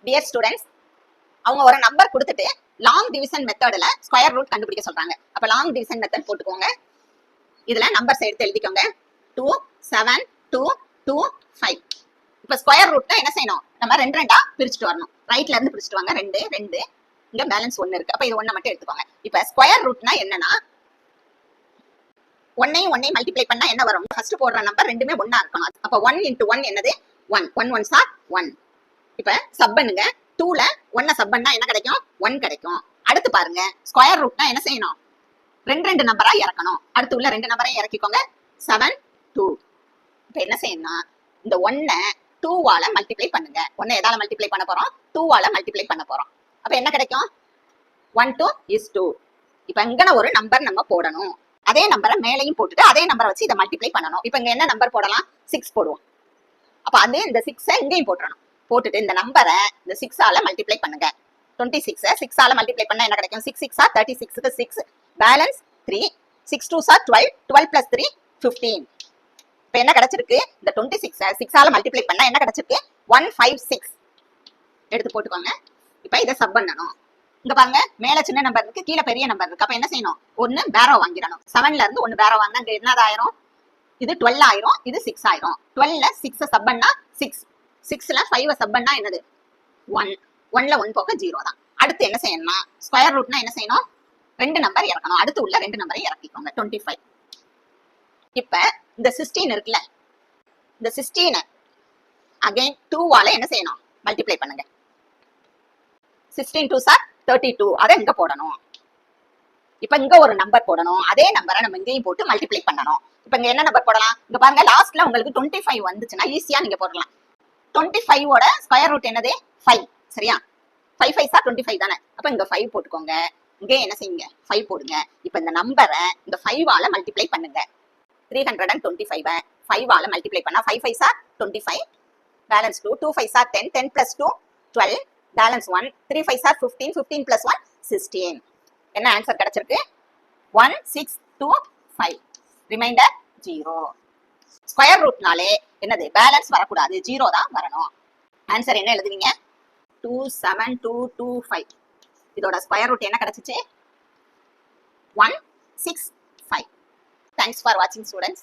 Dear students, அவங்க ஒரு number கொடுத்துட்டு லாங் டிவிஷன் மெத்தட்ல ஸ்கொயர் ரூட் கண்டுபிடிக்க சொல்றாங்க. அப்ப லாங் டிவிஷன் மெத்தட் போட்டுக்கோங்க. இதுல நம்பர்ஸ் எடுத்து எழுதிக்கோங்க. 2 7 2 2 5. இப்ப ஸ்கொயர் ரூட்னா என்ன செய்யணும்? நம்ம ரெண்டு ரெண்டா பிரிச்சுட்டு வரணும். ரைட்ல இருந்து பிரிச்சுட்டு வாங்க. 2 2 இங்க பேலன்ஸ் 1 இருக்கு. அப்ப இது 1 மட்டும் எடுத்துக்கோங்க. இப்ப ஸ்கொயர் ரூட்னா என்னன்னா, ஒன்னையும் மல்டிப்ளை பண்ணா என்ன வரும்? ஃபர்ஸ்ட் போடுற நம்பர் ரெண்டுமே ஒண்ணா இருக்கணும். அப்ப 1 into 1 என்னது? 1 1 1s are 1. இப்ப சப் பண்ணுங்க. 2ல 1 சப் பண்ணா என்ன கிடைக்கும்? 1 கிடைக்கும். அடுத்து பாருங்க, ஸ்கொயர் ரூட்னா என்ன செய்யணும்? ரெண்டு நம்பரா இறக்கணும். அடுத்து உள்ள ரெண்டு நம்பரை இறக்கிக்கோங்க. 7 2. இப்ப என்ன செய்யணும்னா, இந்த 1 2வால மல்டிப்ளை பண்ணுங்க. 1 எதால மல்டிப்ளை பண்ண போறோம்? 2வால மல்டிப்ளை பண்ண போறோம். அப்ப என்ன கிடைக்கும்? 1 2 is 2. இப்ப இங்கன ஒரு நம்பர் நம்ம போடணும். அதே நம்பரை மேலையும் போட்டுட்டு அதே நம்பரை வச்சு இதை மல்டிப்ளை பண்ணணும். இப்ப இங்க என்ன நம்பர் போடலாம்? 6 போடுவோம். அப்ப அதே இந்த 6 இங்கேயும் போட்டுறணும். போட்டுட்டு இந்த நம்பரை இந்த 6ஆல மல்டிப்ளை பண்ணுங்க. 26 6ஆல மல்டிப்ளை பண்ணா என்ன கிடைக்கும்? 6 6 36க்கு 6 பேலன்ஸ் 3 6 2s are 12 12 plus 3 15. இப்ப என்ன கிடைச்சிருக்கு? இந்த 26 6ஆல மல்டிப்ளை பண்ணா என்ன கிடைச்சிருக்கு? 156 எடுத்து போட்டுக்கோங்க. இப்ப இதை சப் பண்ணணும். இங்க பாருங்க, மேல சின்ன நம்பர் இருக்கு, கீழே பெரிய நம்பர் இருக்கு. அப்ப என்ன செய்யணும்? 1 பேரோ வாங்கிடணும். 7ல இருந்து 1 பேரோ வாங்கினா இங்க என்னது ஆயிரும்? இது 12 ஆயிரும், இது 6 ஆயிரும். 12ல 6 சப் பண்ணா 6, 6ல 5 சப் பண்ணா என்னது? 1, 1ல 1 போக 0 தான். அடுத்து என்ன செய்யணும்னா, ஸ்கொயர் ரூட்னா என்ன செய்யணும்? ரெண்டு நம்பர் இறக்கணும். அடுத்து உள்ள ரெண்டு நம்பரை இறக்கிக்கோங்க. 25. இப்ப இந்த 16 இருக்குல்ல, இந்த 16 அகைன் 2வால என்ன செய்யணும்? மல்டிப்ளை பண்ணுங்க. 16 2s are 32. அதை இங்க போடணும். இப்ப இங்க ஒரு நம்பர் போடணும். அதே நம்பரை நம்ம இங்கேயும் போட்டு மல்டிப்ளை பண்ணணும். இப்ப இங்க என்ன நம்பர் போடலாம்? இங்க பாருங்க, லாஸ்ட்ல உங்களுக்கு 25 வந்துச்சுன்னா ஈஸியா நீங்க போடலாம். 25ஓட ஸ்கொயர் ரூட் என்னது? 5. சரியா? 5 5s are 25 தானே. அப்ப இங்க 5 போட்டுக்கோங்க. இங்கே என்ன செய்யுங்க? 5 போடுங்க. இப்ப இந்த நம்பரை இந்த 5ஆல மல்டிப்ளை பண்ணுங்க. 325 5ஆல மல்டிப்ளை பண்ணா 5 5s are 25 balance 2 2 5s are 10 10 plus 2 12 balance 1 3 5s are 15 15 plus 1 16. என்ன ஆன்சர் கிடைச்சிருக்கு? 1 6 2 5. ரிமைண்டர் 0. ஸ்கொயர் ரூட்னாலே என்னது? பேலன்ஸ் வரக்கூடாது, 0 தான் வரணும். ஆன்சர் என்ன எழுதுவீங்க? 27225. இதோட ஸ்கொயர் ரூட் என்ன கிடைச்சிச்சு? 165. தேங்க்ஸ் ஃபார் வாட்சிங் ஸ்டூடெண்ட்ஸ்.